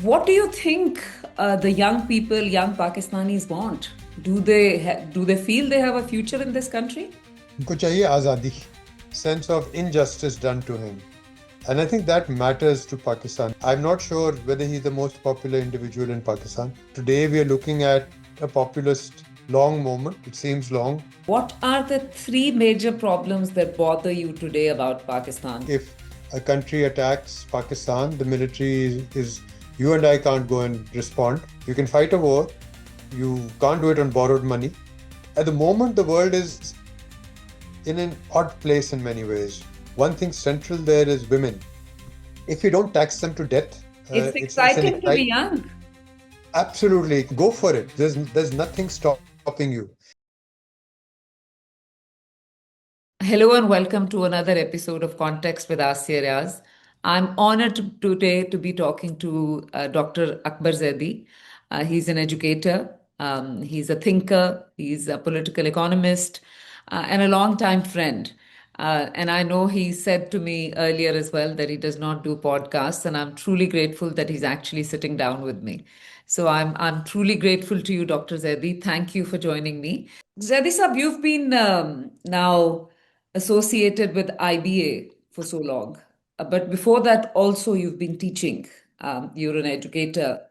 What do you think the young people, young Pakistanis want? Do they feel they have a future in this country? उनको चाहिए आज़ादी, sense of injustice done to him. And I think that matters to Pakistan. I'm not sure whether he's the most popular individual in Pakistan. Today we are looking at a populist long moment. It seems long. What are the three major problems that bother you today about Pakistan? If a country attacks Pakistan, the military is you and I can't go and respond. You can fight a war. You can't do it on borrowed money. At the moment, the world is in an odd place in many ways. One thing central there is women. If you don't tax them to death, It's it's an exciting to be exciting. young. Absolutely, go for it. There's nothing stopping you. Hello and welcome to another episode of Context with Asya. I'm honored today to be talking to Dr. Akbar Zaidi. He's an educator, he's a thinker, he's a political economist, and a longtime friend. And I know he said to me earlier as well that he does not do podcasts, and I'm truly grateful that he's actually sitting down with me. So I'm truly grateful to you, Dr. Zaidi. Thank you for joining me. Zaidi Sab, you've been now associated with IBA for so long. But before that, also, you've been teaching. You're an educator.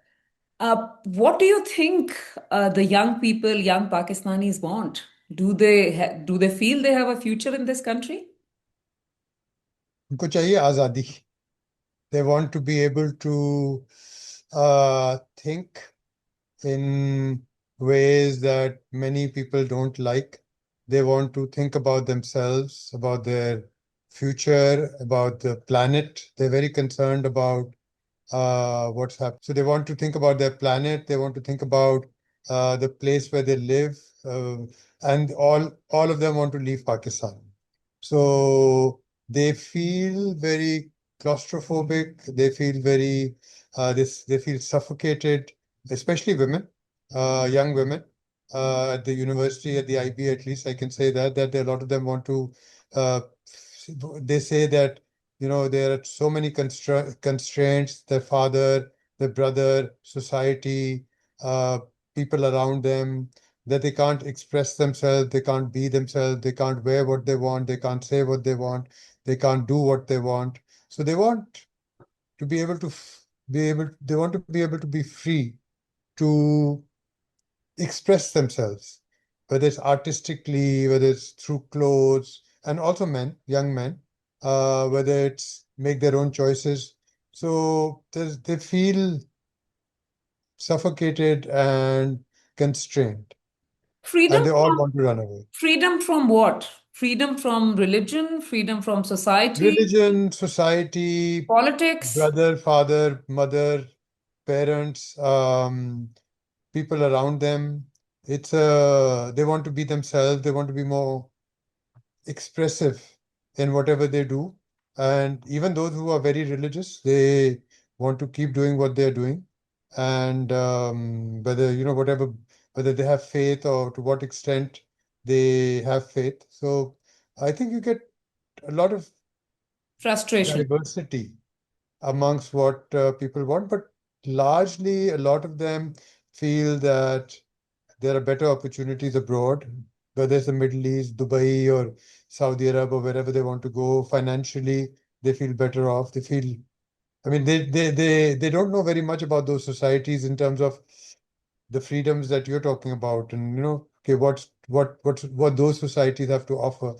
What do you think the young people, young Pakistanis want? Do they feel they have a future in this country? उनको चाहिए आज़ादी. They want to be able to think in ways that many people don't like. They want to think about themselves, about their future, about the planet. They're very concerned about what's happening. So they want to think about their planet. They want to think about the place where they live, uh, and all of them want to leave Pakistan. So they feel very claustrophobic. They feel very they feel suffocated, especially women, young women. At the university, at the IB, at least I can say that a lot of them want to. Uh, they say that there are so many constraints: their father, their brother, society, uh, people around them, that they can't express themselves, they can't be themselves, they can't wear what they want, they can't say what they want, they can't do what they want. So they want to be able to they want to be able to be free to express themselves, whether it's artistically, whether it's through clothes, and also men, young men, whether it's make their own choices. So they feel suffocated and constrained, and Freedom they all from want to run away. freedom from what? Freedom from religion, freedom from society, Religion, society, politics. brother, father, mother, parents, people around them. They want to be themselves. They want to be more expressive in whatever they do. And even those who are very religious, they want to keep doing what they're doing. And whether they have faith or to what extent they have faith. So I think you get a lot of Frustration. diversity amongst what people want, but largely a lot of them feel that there are better opportunities abroad, whether it's the Middle East, Dubai, or Saudi Arabia, or wherever they want to go. Financially, they feel better off. I mean, they don't know very much about those societies in terms of the freedoms that you're talking about, and okay, what those societies have to offer,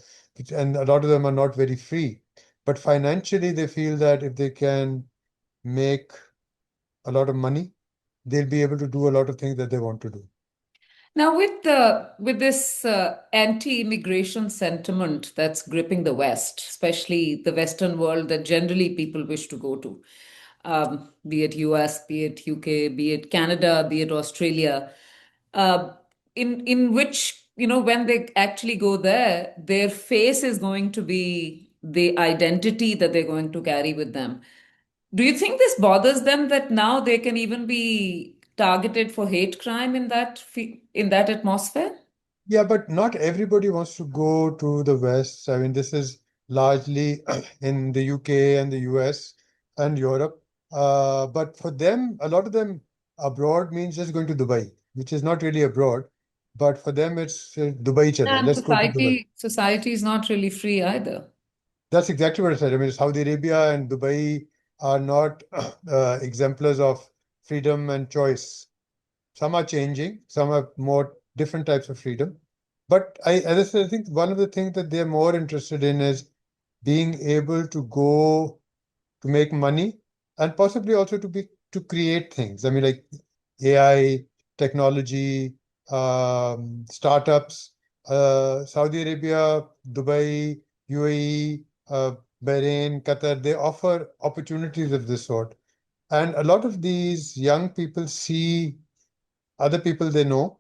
and a lot of them are not very free. But financially, they feel that if they can make a lot of money, they'll be able to do a lot of things that they want to do. Now, with this anti-immigration sentiment that's gripping the West, especially the Western world that generally people wish to go to, be it US, be it UK, be it Canada, be it Australia, uh, in which when they actually go there, their face is going to be the identity that they're going to carry with them. Do you think this bothers them that now they can even be targeted for hate crime in that atmosphere? Yeah, but not everybody wants to go to the West. I mean, this is largely in the UK and the US and Europe. But for them, a lot of them, abroad means just going to Dubai, which is not really abroad. But for them, it's Dubai chale. And Let's go to Dubai. society is not really free either. That's exactly what I said. I mean, Saudi Arabia and Dubai are not exemplars of freedom and choice. Some are changing, some are more different types of freedom. But as I said, I think one of the things that they're more interested in is being able to go to make money and possibly also to create things. I mean, like AI, technology, startups, Saudi Arabia, Dubai, UAE, Bahrain, Qatar, they offer opportunities of this sort. And a lot of these young people see other people they know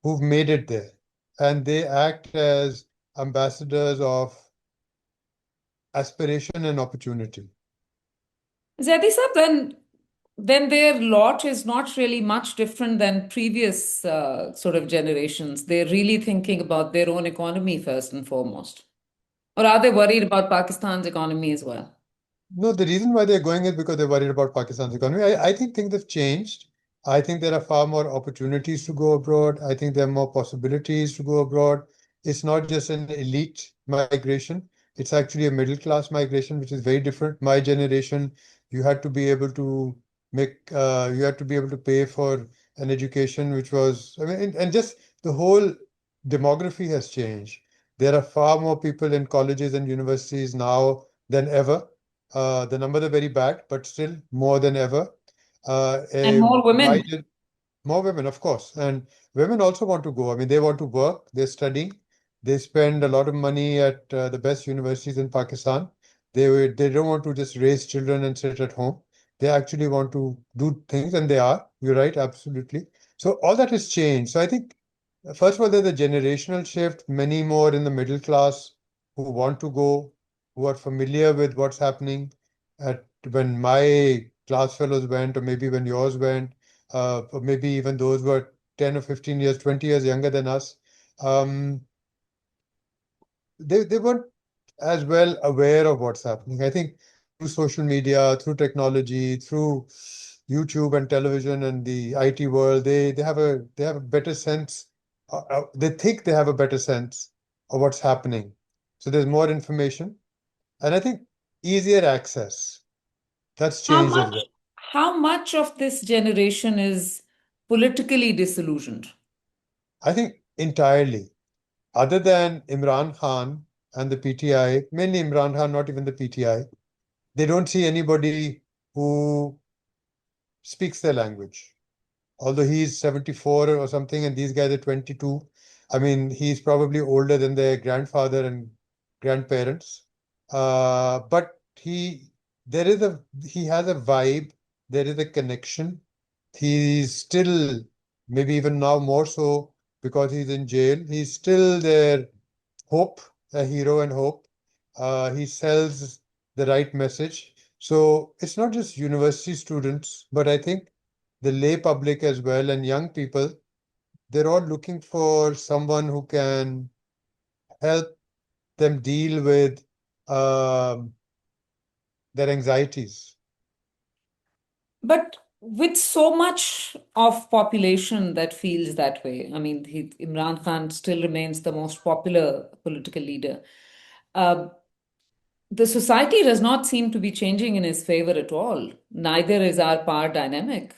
who've made it there, and they act as ambassadors of aspiration and opportunity. Zaidi sir, then their lot is not really much different than previous sort of generations. They're really thinking about their own economy first and foremost. Or are they worried about Pakistan's economy as well? No, the reason why they're going is because they're worried about Pakistan's economy. I think things have changed. I think there are far more opportunities to go abroad. I think there are more possibilities to go abroad. It's not just an elite migration, it's actually a middle class migration, which is very different. My generation, you had to be able to you had to be able to pay for an education, which was, I mean, and just the whole demography has changed. There are far more people in colleges and universities now than ever. The numbers are very bad, but still more than ever. And A more women. wide, more women, of course. And women also want to go. I mean, they want to work, they're studying, they spend a lot of money at the best universities in Pakistan. They don't want to just raise children and sit at home. They actually want to do things, and they are. You're right, absolutely. So all that has changed. So I think, first of all, there's a generational shift, many more in the middle class who want to go, who are familiar with what's happening. At when my class fellows went, or maybe when yours went, or maybe even those who are 10 or 15 years, 20 years younger than us, um, they weren't as well aware of what's happening. I think through social media, through technology, through YouTube and television and the IT world, they have a better sense. They think they have a better sense of what's happening. So there's more information, and I think easier access. That's How changed as well. much, how much of this generation is politically disillusioned? I think entirely. Other than Imran Khan and the PTI, mainly Imran Khan, not even the PTI, they don't see anybody who speaks their language. Although he's 74 or something, and these guys are 22. I mean, he's probably older than their grandfather and grandparents. But there is he has a vibe, there is a connection. He's still, maybe even now more so because he's in jail, he's still their hope, a hero and hope. He sells the right message. So it's not just university students, but I think the lay public as well and young people, they're all looking for someone who can help them deal with um, their anxieties. But with so much of population that feels that way, I mean, Imran Khan still remains the most popular political leader. Uh, the society does not seem to be changing in his favor at all. Neither is our power dynamic.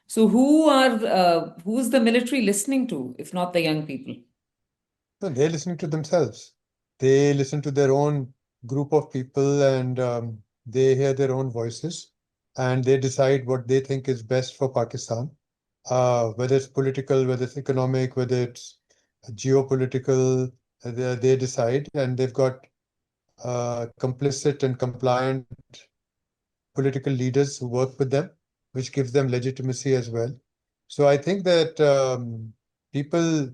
So who's the military listening to, if not the young people? No, they're listening to themselves. They listen to their own group of people, and they hear their own voices, and they decide what they think is best for Pakistan. Whether it's political, whether it's economic, whether it's geopolitical, they decide, and they've got complicit and compliant political leaders who work with them, which gives them legitimacy as well. So I think that people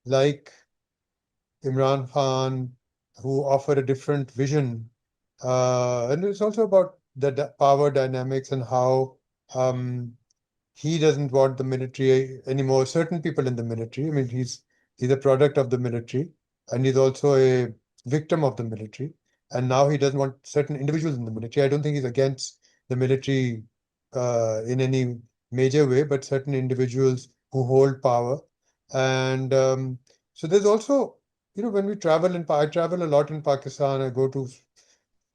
like Imran Khan, who offer a different vision, and it's also about the power dynamics and how um, he doesn't want the military anymore. Certain people in the military. I mean, he's a product of the military, and he's also a victim of the military. And now he doesn't want certain individuals in the military. I don't think he's against the military in any major way, but certain individuals who hold power. And so there's also, when we travel I travel a lot in Pakistan. I go to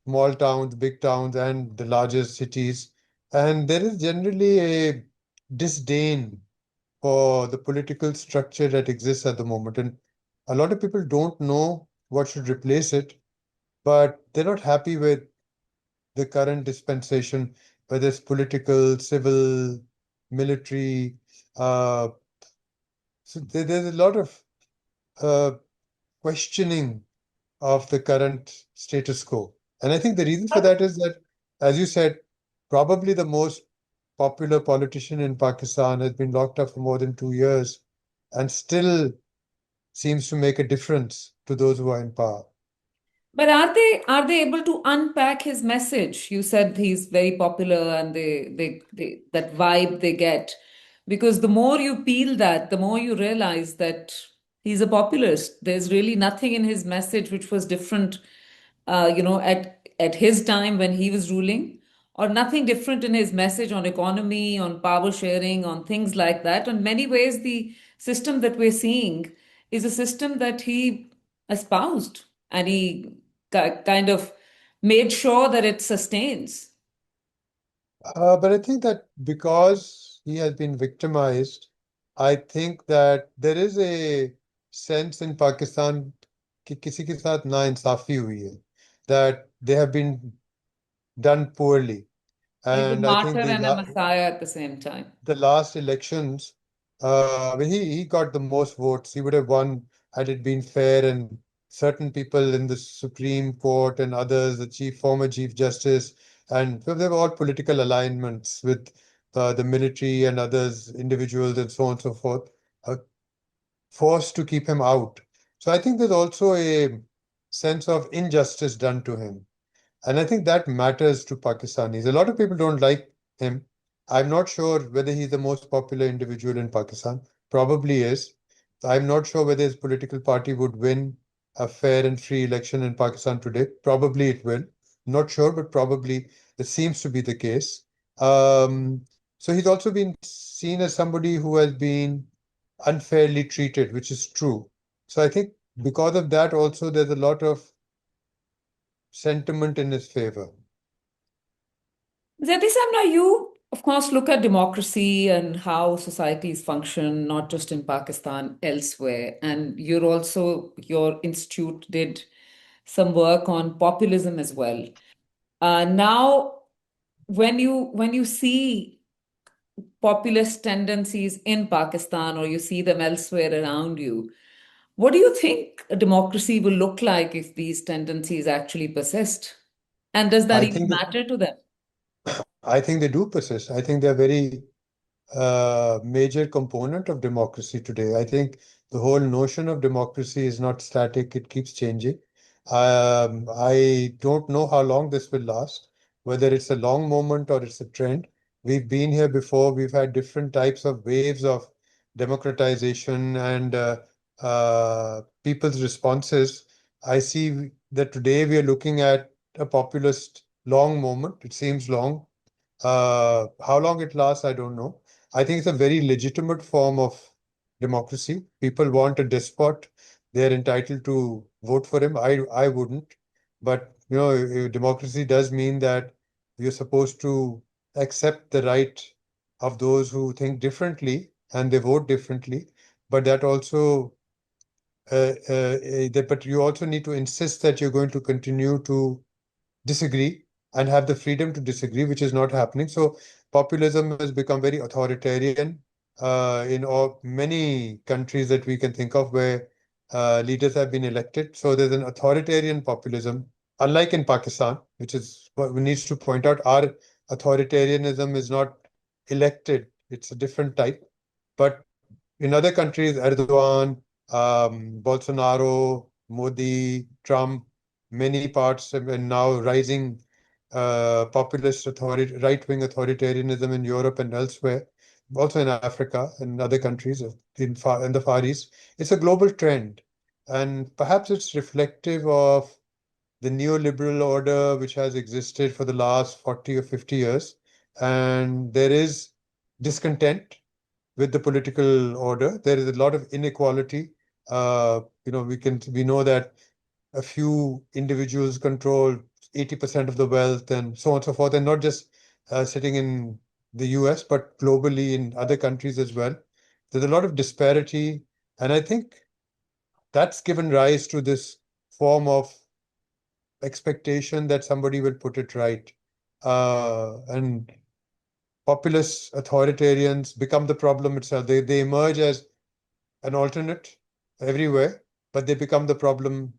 small towns, big towns, and the largest cities. And there is generally a disdain for the political structure that exists at the moment. And a lot of people don't know what should replace it, but they're not happy with the current dispensation, whether it's political, civil, military. Uh, so there's a lot of uh, questioning of the current status quo. And I think the reason for that is that, as you said, probably the most popular politician in Pakistan has been locked up for more than 2 years and still seems to make a difference to those who are in power. But are they able to unpack his message? You said he's very popular and they that vibe they get. Because the more you peel that, the more you realize that he's a populist. There's really nothing in his message which was different, at his time when he was ruling, or nothing different in his message on economy, on power sharing, on things like that. In many ways, the system that we're seeing is a system that he espoused and he kind of made sure that it sustains. But I think that because he has been victimized, I think that there is a sense in Pakistan कि किसी के साथ नाइंसाफी हुई है, that they have been done poorly. He's a And I martyr think and a messiah at the same time. the last elections, when he got the most votes, he would have won had it been fair. And certain people in the Supreme Court and others, the former Chief Justice, and so they were all political alignments with the military and others, individuals, and so on and so forth, uh, forced to keep him out. So I think there's also a sense of injustice done to him. And I think that matters to Pakistanis. A lot of people don't like him. I'm not sure whether he's the most popular individual in Pakistan. Probably is. I'm not sure whether his political party would win a fair and free election in Pakistan today. Probably it will. Not sure, but probably it seems to be the case. Um, so he's also been seen as somebody who has been unfairly treated, which is true. So I think because of that, also there's a lot of sentiment in his favor. Zedisam, now you, of course, look at democracy and how societies function, not just in Pakistan, elsewhere. And your institute did some work on populism as well. Now, when you see populist tendencies in Pakistan or you see them elsewhere around you, what do you think a democracy will look like if these tendencies actually persist? And does that I even think that matter to them? I think they do persist. I think they're very major component of democracy today. I think the whole notion of democracy is not static, it keeps changing. I don't know how long this will last, whether it's a long moment or it's a trend. We've been here before, we've had different types of waves of democratization and people's responses. I see that today we are looking at a populist long moment. It seems long. How long it lasts, I don't know. I think it's a very legitimate form of democracy. People want a despot. They're entitled to vote for him. I wouldn't. But, democracy does mean that you're supposed to accept the right of those who think differently and they vote differently. But that also, but you also need to insist that you're going to continue to disagree and have the freedom to disagree, which is not happening. So populism has become very authoritarian in many countries that we can think of where leaders have been elected. So there's an authoritarian populism, unlike in Pakistan, which is what we need to point out. Our authoritarianism is not elected; it's a different type. But in other countries, Erdogan, Bolsonaro, Modi, Trump, many parts, and now rising right-wing authoritarianism in Europe and elsewhere, also in Africa and other countries in the Far East. It's a global trend, and perhaps it's reflective of the neoliberal order which has existed for the last 40 or 50 years. and there is discontent with the political order. There is a lot of inequality. We know that a few individuals control 80% of the wealth and so on and so forth, and not just sitting in the US, but globally in other countries as well. There's a lot of disparity, and I think that's given rise to this form of expectation that somebody will put it right. And populist authoritarians become the problem itself. They emerge as an alternate everywhere, but they become the problem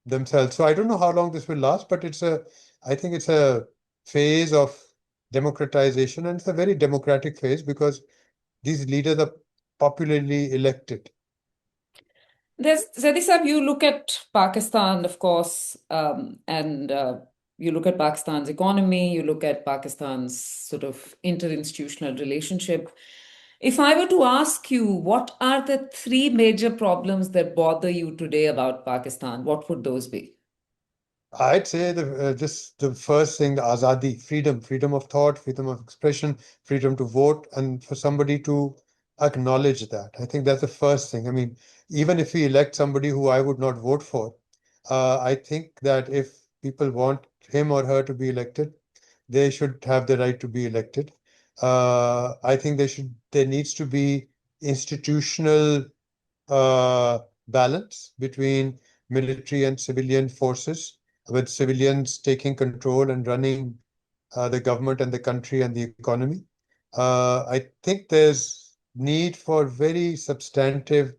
themselves. So I don't know how long this will last, but I think it's a phase of democratization, and it's a very democratic phase because these leaders are popularly elected. There's Zedi Sab, you look at Pakistan, of course, and you look at Pakistan's economy, you look at Pakistan's sort of interinstitutional relationship. If I were to ask you, what are the three major problems that bother you today about Pakistan, what would those be? I'd say the first thing, the azadi, freedom of thought, freedom of expression, freedom to vote, and for somebody to acknowledge that. I think that's the first thing. I mean, even if we elect somebody who I would not vote for, I think that if people want him or her to be elected, they should have the right to be elected. I think there needs to be institutional balance between military and civilian forces, with civilians taking control and running the government and the country and the economy. I think there's need for very substantive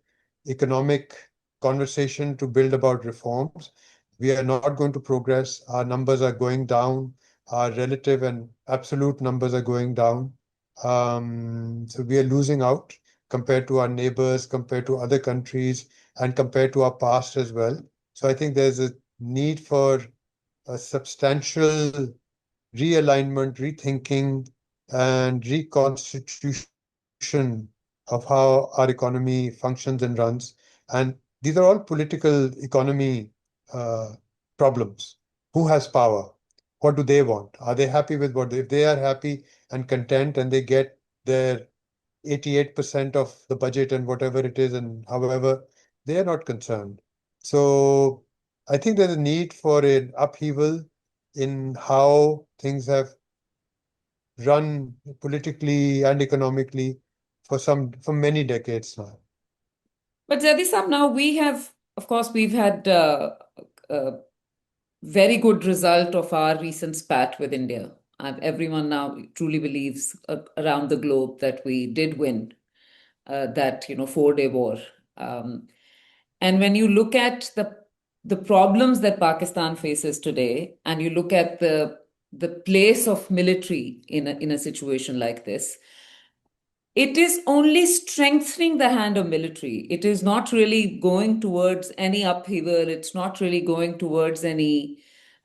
economic conversation to build about reforms. We are not going to progress. Our numbers are going down. Our relative and absolute numbers are going down. So we are losing out compared to our neighbors, compared to other countries, and compared to our past as well. So I think there's a need for a substantial realignment, rethinking, and reconstitution of how our economy functions and runs. And these are all political economy uh, problems. Who has power? What do they want? Are they happy with if they are happy and content and they get their 88% of the budget and whatever it is, and however, they are not concerned. So I think there's a need for an upheaval in how things have run politically and economically for many decades now. But Zedi Sab, now we have, of course, we've had a very good result of our recent spat with India. And everyone now truly believes around the globe that we did win that 4-day war. Um, and when you look at the problems that Pakistan faces today, and you look at the place of military in a situation like this, it is only strengthening the hand of military. It is not really going towards any upheaval. It's not really going towards any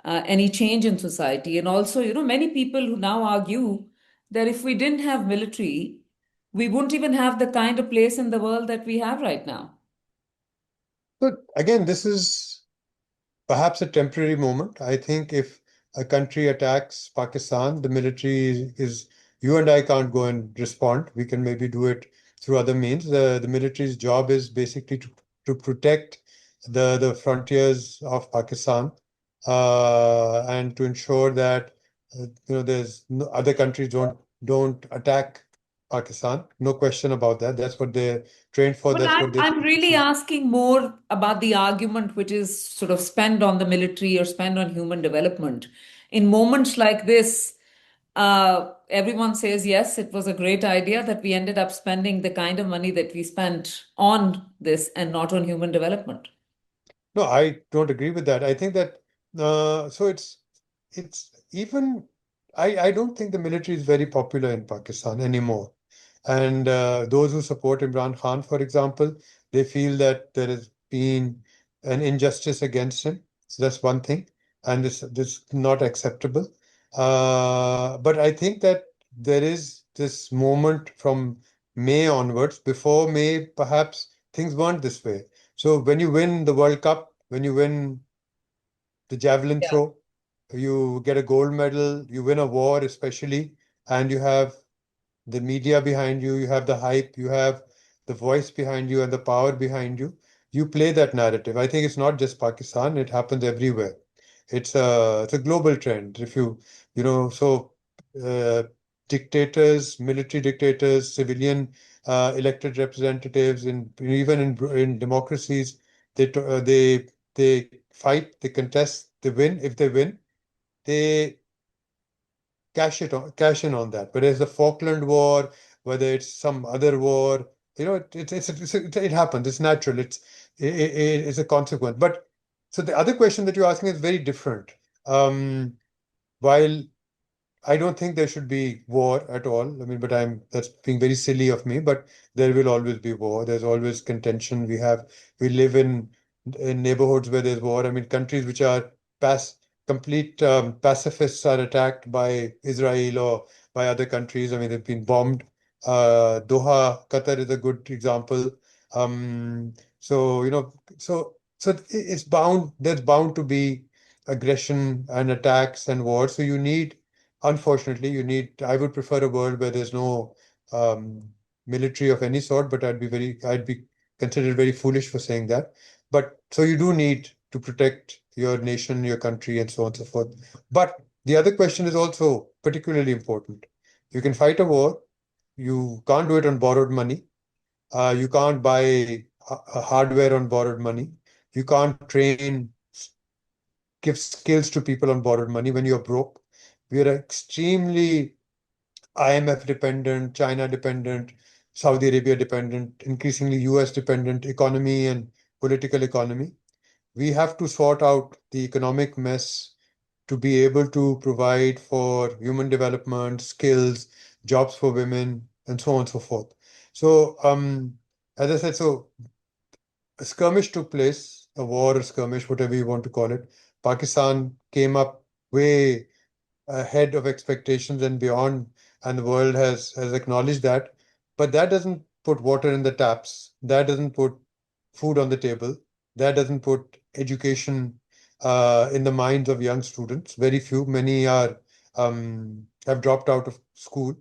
change in society. And also, many people who now argue that if we didn't have military, we wouldn't even have the kind of place in the world that we have right now. But again, this is perhaps a temporary moment. I think if a country attacks Pakistan, the military you and I can't go and respond. We can maybe do it through other means. The military's job is basically to protect the frontiers of Pakistan and to ensure that there's other countries don't attack Pakistan. No question about that. That's what they're trained for. But That's I'm what they're I'm supposed really to. asking more about the argument which is sort of spent on the military or spent on human development. In moments like this, everyone says, yes, it was a great idea that we ended up spending the kind of money that we spent on this and not on human development. No, I don't agree with that. I think that so it's even I don't think the military is very popular in Pakistan anymore. And those who support Imran Khan, for example, they feel that there has been an injustice against him. So that's one thing, and this not acceptable. But I think that there is this moment from May onwards. Before May, perhaps things weren't this way. So when you win the World Cup, when you win the javelin Yeah. throw, you get a gold medal, you win a war, especially. and you have the media behind you, you have the hype, you have the voice behind you and the power behind you, you play that narrative. I think it's not just Pakistan, it happens everywhere. It's a global trend. If you know, so uh, dictators, military dictators, civilian elected representatives, even in democracies, they fight, they contest, they win. If they win, they cash in on that. Whether it's the Falkland War, whether it's some other war, it happens. It's natural. It's a consequence. But so the other question that you're asking is very different. Um, while I don't think there should be war at all. I mean, but that's being very silly of me, but there will always be war. There's always contention. We live in neighborhoods where there's war. I mean, countries which are pass complete pacifists are attacked by Israel or by other countries. I mean, they've been bombed. Doha, Qatar is a good example. So, there's bound to be aggression and attacks and wars. So you need Unfortunately, I would prefer a world where there's no um, military of any sort, but I'd be considered very foolish for saying that. But so you do need to protect your nation, your country, and so on and so forth. But the other question is also particularly important. You can fight a war. You can't do it on borrowed money. You can't buy hardware on borrowed money. You can't give skills to people on borrowed money when you're broke. We are extremely IMF dependent, China dependent, Saudi Arabia dependent, increasingly US dependent economy and political economy. We have to sort out the economic mess to be able to provide for human development, skills, jobs for women, and so on and so forth. So, as I said, so a skirmish took place, a war or skirmish, whatever you want to call it. Pakistan came up way ahead of expectations and beyond, and the world has acknowledged that. But that doesn't put water in the taps. That doesn't put food on the table. That doesn't put education in the minds of young students. Very few. Many are have dropped out of school.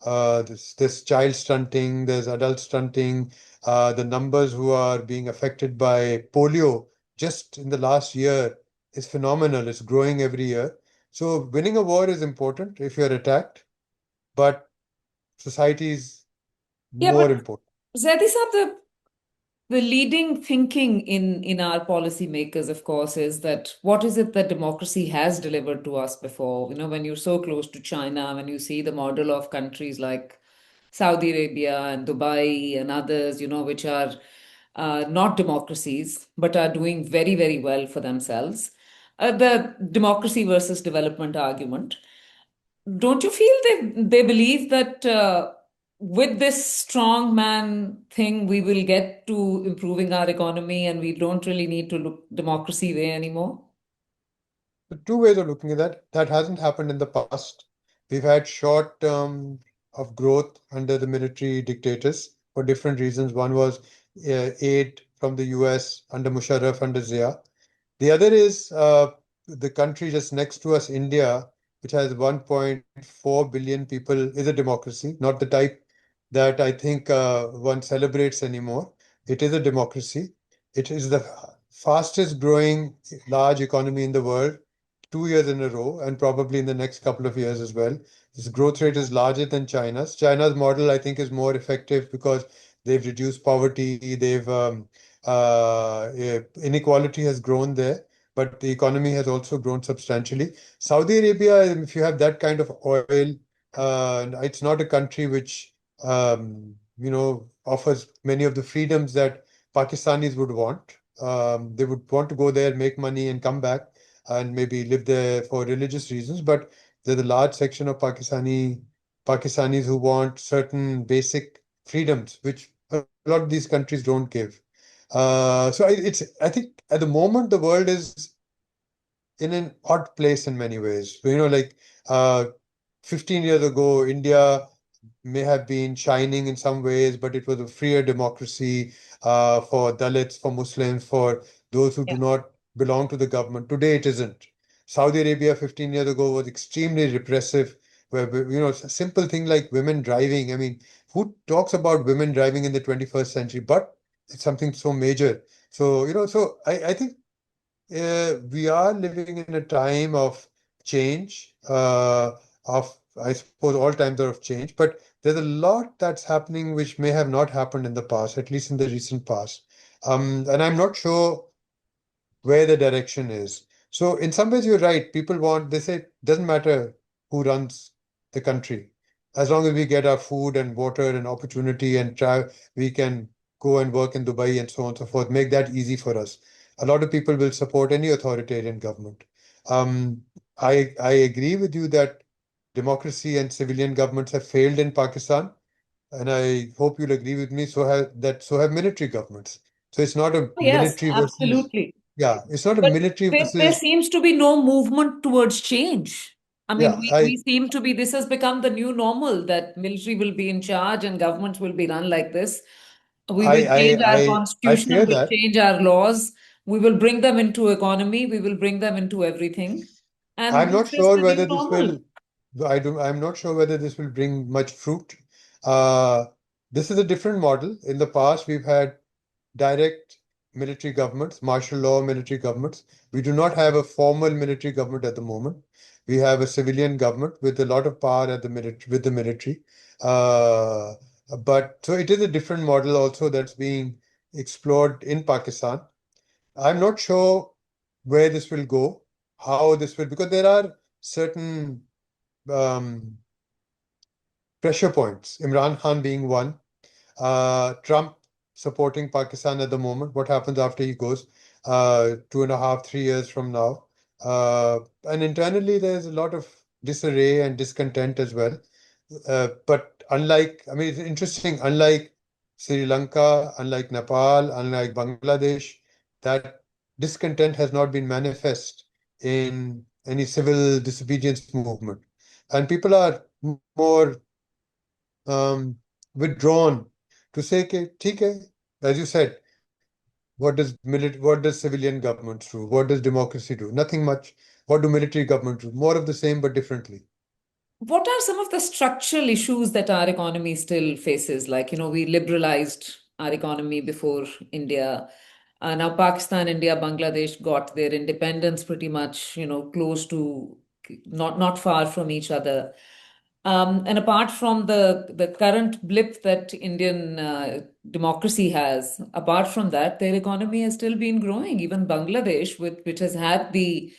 There's child stunting. There's adult stunting. The numbers who are being affected by polio just in the last year is phenomenal. It's growing every year. So winning a war is important if you're attacked, but society is Yeah, more but important. Zaidi Saab, the leading thinking in our policymakers, of course, is that what is it that democracy has delivered to us before? When you're so close to China, when you see the model of countries like Saudi Arabia and Dubai and others, which are not democracies, but are doing very, very well for themselves. The democracy versus development argument. Don't you feel they believe that with this strong man thing, we will get to improving our economy and we don't really need to look democracy way anymore? The two ways of looking at that. That hasn't happened in the past. We've had short term of growth under the military dictators for different reasons. One was aid from the US under Musharraf, under Zia. The other is the country just next to us, India, which has 1.4 billion people, is a democracy, not the type that I think one celebrates anymore. It is a democracy. It is the fastest growing large economy in the world, 2 years in a row, and probably in the next couple of years as well. Its growth rate is larger than China's. China's model, I think, is more effective because they've reduced poverty, inequality has grown there, but the economy has also grown substantially. Saudi Arabia, if you have that kind of oil, it's not a country which offers many of the freedoms that Pakistanis would want. They would want to go there, make money, and come back, and maybe live there for religious reasons. But there's a large section of Pakistanis who want certain basic freedoms, which a lot of these countries don't give. I think at the moment the world is in an odd place in many ways. Like uh, 15 years ago, India may have been shining in some ways, but it was a freer democracy for Dalits, for Muslims, for those who do not belong to the government. Today, it isn't. Saudi Arabia 15 years ago was extremely repressive a simple thing like women driving. I mean, who talks about women driving in the 21st century? But it's something so major. So, I think we are living in a time of change, I suppose all times are of change, but there's a lot that's happening which may have not happened in the past, at least in the recent past. And I'm not sure where the direction is. So in some ways, you're right. They say, it doesn't matter who runs the country. As long as we get our food and water and opportunity and try, we can go and work in Dubai and so on and so forth. Make that easy for us. A lot of people will support any authoritarian government. Um, I agree with you that democracy and civilian governments have failed in Pakistan, and I hope you'll agree with me. So have military governments. So it's not a Yes, military versus absolutely. yeah, it's not a But military there versus seems to be no movement towards change. I mean, yeah. we seem to be, this has become the new normal that military will be in charge and governments will be run like this. We I will change our I constitution, fear we'll that. change our laws, we will bring them into economy, we will bring them into everything. And I'm not this is sure the new whether this normal. will I'm not sure whether this will bring much fruit. Uh, this is a different model. In the past, we've had direct military governments, martial law military governments. We do not have a formal military government at the moment. We have a civilian government with a lot of power at the military with the military. Uh, but so it is a different model also that's being explored in Pakistan. I'm not sure where this will go, how this will, because there are certain um, pressure points, Imran Khan being one, Trump supporting Pakistan at the moment. What happens after he goes? 2.5, 3 years from now. And internally, there's a lot of disarray and discontent as well. But I mean, it's interesting, unlike Sri Lanka, unlike Nepal, unlike Bangladesh, that discontent has not been manifest in any civil disobedience movement. And people are more um, withdrawn to say, कि, ठीक है, as you said, what does civilian governments do? What does democracy do? Nothing much. What do military governments do? More of the same, but differently. What are some of the structural issues that our economy still faces? Like, we liberalized our economy before India. Now, Pakistan, India, Bangladesh got their independence pretty much, close to not far from each other. And apart from the current blip that Indian democracy has, apart from that, their economy has still been growing. Even Bangladesh, which has had the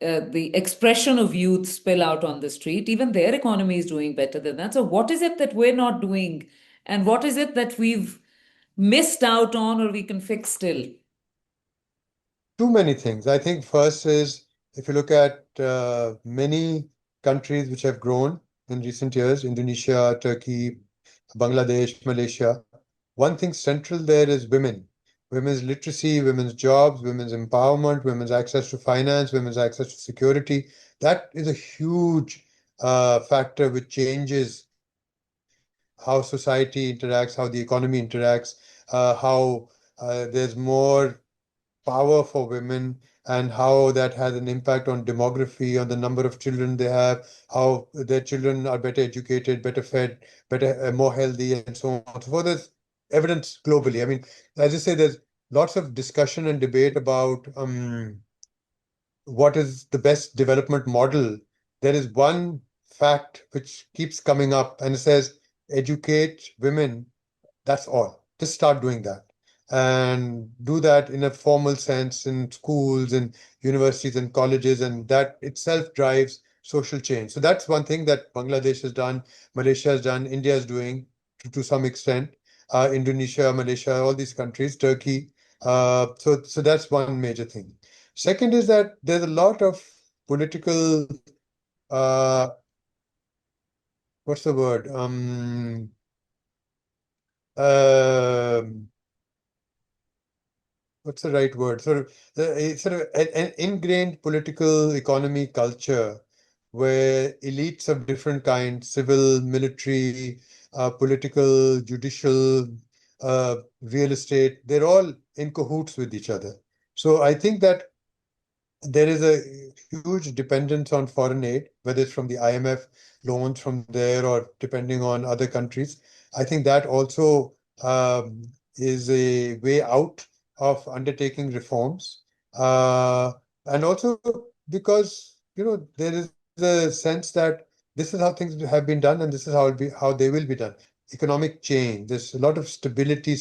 expression of youth spill out on the street, even their economy is doing better than that. So, what is it that we're not doing, and what is it that we've missed out on, or we can fix still? Too many things. I think first is if you look at many countries which have grown in recent years, Indonesia, Turkey, Bangladesh, Malaysia, one thing central there is women. Women's literacy, women's jobs, women's empowerment, women's access to finance, women's access to security. That is a huge factor which changes how society interacts, how the economy interacts, how there's more power for women and how that has an impact on demography, on the number of children they have, how their children are better educated, better fed, better, more healthy, and so on and so forth. There's evidence globally. I mean, as I say, there's lots of discussion and debate about what is the best development model. There is one fact which keeps coming up, and it says educate women, that's all. Just start doing that and do that in a formal sense in schools and universities and colleges, and that itself drives social change. So that's one thing that Bangladesh has done, Malaysia has done, India is doing to some extent, Indonesia, Malaysia, all these countries, Turkey. So that's one major thing. Second is that there's a lot of political, uh, what's the word? Um what's the right word? Sort of an ingrained political economy culture where elites of different kinds, civil, military, political, judicial, real estate, they're all in cahoots with each other. So I think that there is a huge dependence on foreign aid, whether it's from the IMF, loans from there, or depending on other countries. I think that also is a way out of undertaking reforms. Uh, and also because, there is a sense that this is how things have been done and this is how they will be done. Economic change, there's a lot of stability,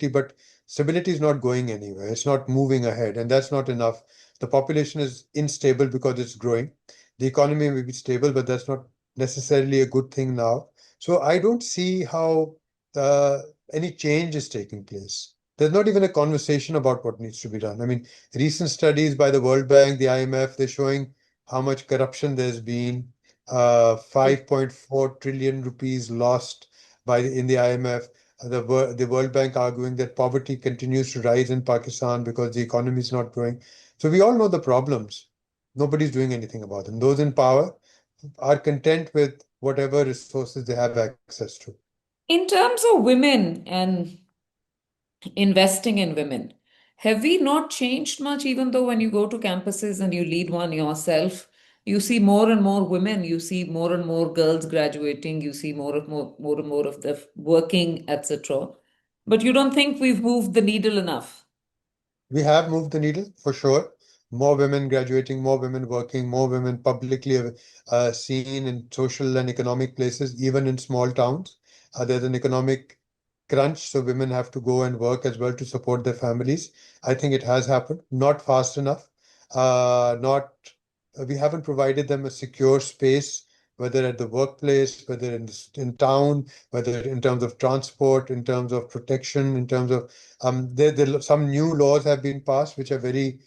but stability is not going anywhere. It's not moving ahead, and that's not enough. The population is unstable because it's growing. The economy may be stable, but that's not necessarily a good thing now. So I don't see how uh, any change is taking place. There's not even a conversation about what needs to be done. I mean, recent studies by the World Bank, the IMF, they're showing how much corruption there's been. 5.4 trillion rupees lost in the IMF. The World Bank arguing that poverty continues to rise in Pakistan because the economy is not growing. So we all know the problems. Nobody's doing anything about them. Those in power are content with whatever resources they have access to. In terms of women and investing in women, have we not changed much, even though when you go to campuses and you lead one yourself, you see more and more women, you see more and more girls graduating, you see more and more of the working, etc. But you don't think we've moved the needle enough? We have moved the needle for sure. More women graduating, more women working, more women publicly seen in social and economic places, even in small towns. There's an economic crunch, so women have to go and work as well to support their families. I think it has happened, not fast enough. Not We haven't provided them a secure space, whether at the workplace, whether in town, whether in terms of transport, in terms of protection, in terms of some new laws have been passed which are very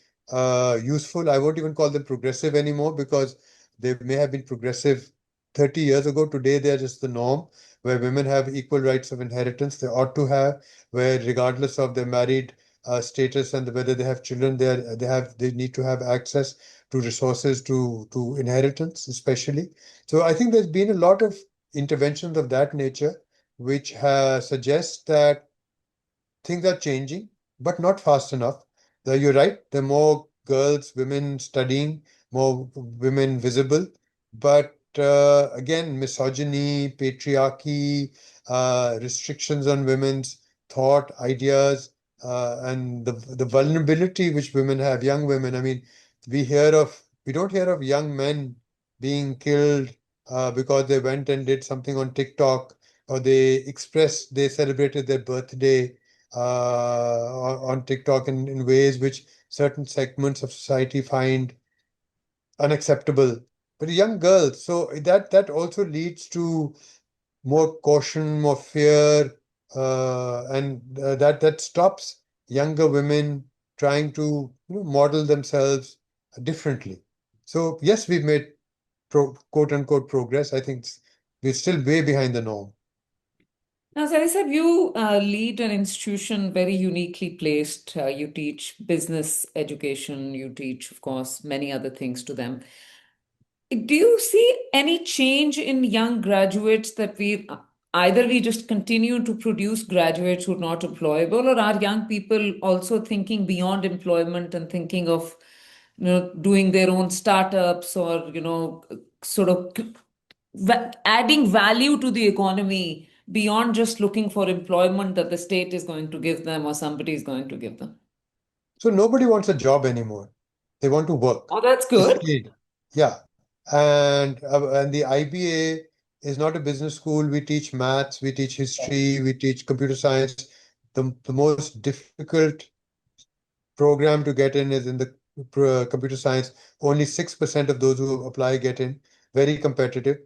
useful. I won't even call them progressive anymore because they may have been progressive 30 years ago. Today, they are just the norm, where women have equal rights of inheritance. They ought to have, where regardless of their married status and whether they have children, they need to have access to resources to inheritance, especially. So I think there's been a lot of interventions of that nature, which suggests that things are changing, but not fast enough. You're right, there are more girls, women studying, more women visible. But again, misogyny, patriarchy, restrictions on women's thought, ideas, and the vulnerability which women have, young women. I mean, we don't hear of young men being killed because they went and did something on TikTok, or they celebrated their birthday on TikTok in ways which certain segments of society find unacceptable. But young girls, so that also leads to more caution, more fear, and that stops younger women trying to model themselves differently. So yes, we've made quote unquote progress. I think we're still way behind the norm. Now, as I said, you lead an institution very uniquely placed. You teach business education, you teach, of course, many other things to them. Do you see any change in young graduates that either we just continue to produce graduates who are not employable, or are young people also thinking beyond employment and thinking of, doing their own startups or, sort of adding value to the economy beyond just looking for employment that the state is going to give them or somebody is going to give them? So nobody wants a job anymore. They want to work. Oh, that's It's good. paid. Yeah. And the IBA is not a business school. We teach maths, we teach history, we teach computer science. The most difficult program to get in is in the computer science. Only 6% of those who apply get in. Very competitive.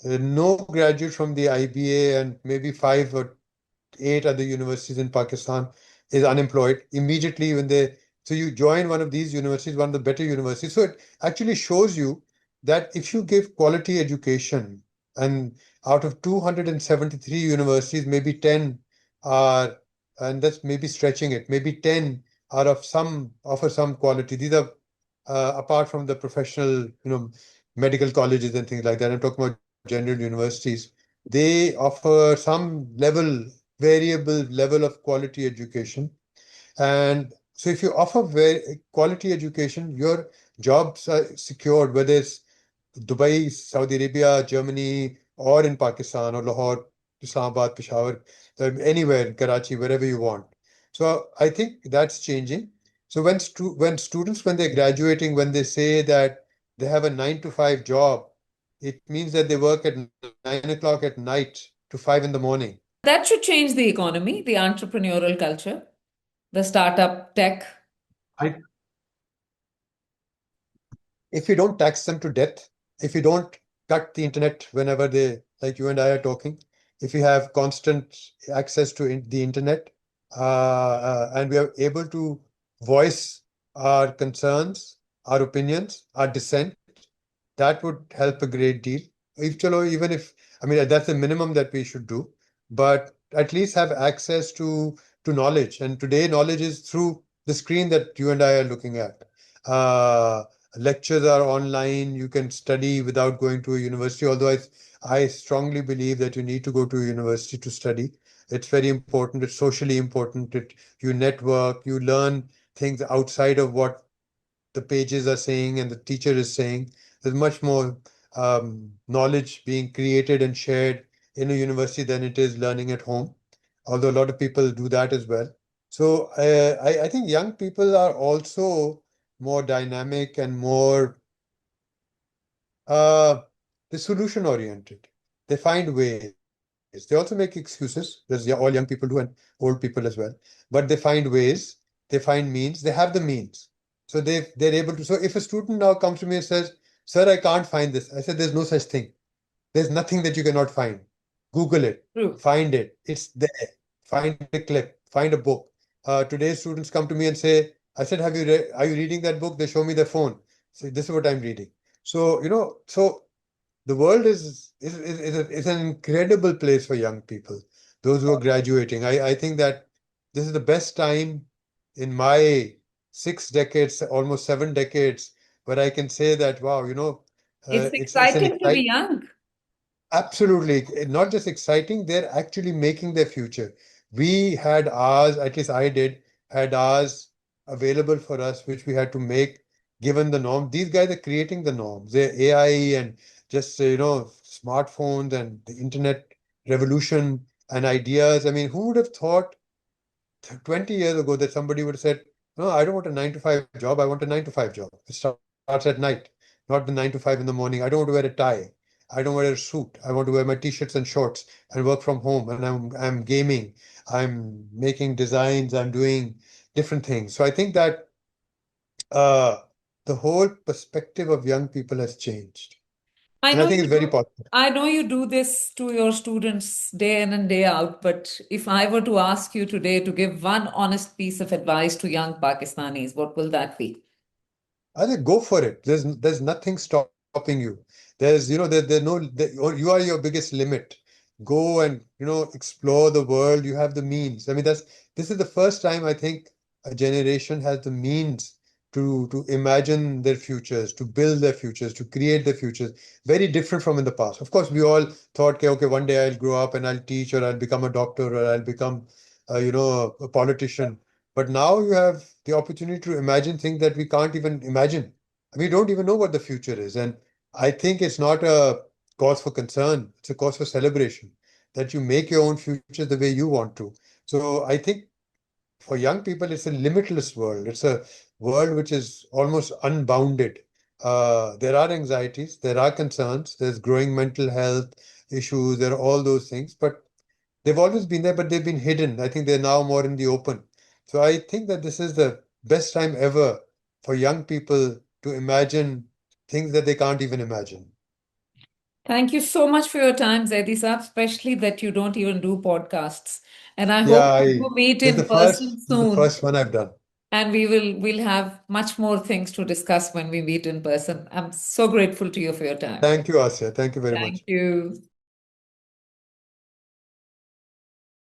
No graduate from the IBA and maybe five or eight other universities in Pakistan is unemployed immediately when they. So you join one of these universities, one of the better universities. So it actually shows you that if you give quality education, and out of 273 universities, maybe 10 are, and that's maybe stretching it, maybe 10 are offer some quality. These are apart from the professional, medical colleges and things like that. I'm talking about general universities. They offer some variable level of quality education. And So if you offer very quality education, your jobs are secured, whether it's Dubai, Saudi Arabia, Germany, or in Pakistan or Lahore, Islamabad, Peshawar, anywhere in Karachi, wherever you want. So I think that's changing. So when students, when they're graduating, when they say that they have a 9 to 5 job, it means that they work at 9 o'clock at night to 5 in the morning. That should change the economy, the entrepreneurial culture, the startup tech. I If you don't tax them to death, if you don't cut the internet whenever they, like you and I are talking, if you have constant access to the internet, and we are able to voice our concerns, our opinions, our dissent, that would help a great deal. If chalo, even if, I mean, that's the minimum that we should do, but at least have access to knowledge. And today, knowledge is through the screen that you and I are looking at. Uh, Lectures are online. You can study without going to a university. Although I strongly believe that you need to go to a university to study. It's very important. It's socially important. You network. You learn things outside of what the pages are saying and the teacher is saying. There's much more knowledge being created and shared in a university than it is learning at home, although a lot of people do that as well. So I think young people are also more dynamic and more uh, they're solution oriented. They find ways. They also make excuses, as all young people do and old people as well. But they find ways, they find means, they have the means. So they're able to. So if a student now comes to me and says, "Sir, I can't find this," I said, "There's no such thing. There's nothing that you cannot find. Google it, True. find it. It's there. Find a clip, find a book." Today's students come to me and say, "I said, have you read? Are you reading that book?" They show me their phone. Say, "This is what I'm reading." So so the world is an incredible place for young people, those who are graduating. I think that this is the best time in my 6 decades, almost 7 decades, where I can say that, wow, It's it's an exciting to be exciting. young. Absolutely. Not just exciting, they're actually making their future. We had ours, at least I did, had ours available for us, which we had to make given the norm. These guys are creating the norms. They're AI and just, smartphones and the internet revolution and ideas. I mean, who would have thought 20 years ago that somebody would have said, "No, I don't want a 9 to 5 job. I want a 9 to 5 job. It starts at night, not the 9 to 5 in the morning. I don't want to wear a tie. I don't wear a suit. I want to wear my t-shirts and shorts and work from home. And I'm gaming. I'm making designs. I'm doing different things." So I think that uh, the whole perspective of young people has changed. I And I know think you it's very do. positive. I know you do this to your students day in and day out, but if I were to ask you today to give one honest piece of advice to young Pakistanis, what will that be? I think go for it. There's nothing stopping you. There's no you are your biggest limit. Go and explore the world. You have the means. I mean, this is the first time I think a generation has the means to imagine their futures, to build their futures, to create their futures. Very different from in the past. Of course, we all thought, okay, one day I'll grow up and I'll teach, or I'll become a doctor, or I'll become, a politician. But now you have the opportunity to imagine things that we can't even imagine. We don't even know what the future is. And I think it's not a cause for concern, it's a cause for celebration that you make your own future the way you want to. So I think for young people, it's a limitless world. It's a world which is almost unbounded. There are anxieties, there are concerns, there's growing mental health issues, there are all those things. But they've always been there, but they've been hidden. I think they're now more in the open. So I think that this is the best time ever for young people to imagine things that they can't even imagine. Thank you so much for your time, Zaidi Saab, especially that you don't even do podcasts. And I Yeah, hope we do meet this is in the first person this is the soon. first one I've done. And we'll have much more things to discuss when we meet in person. I'm so grateful to you for your time. Thank you, Asya. Thank you very Thank much. you.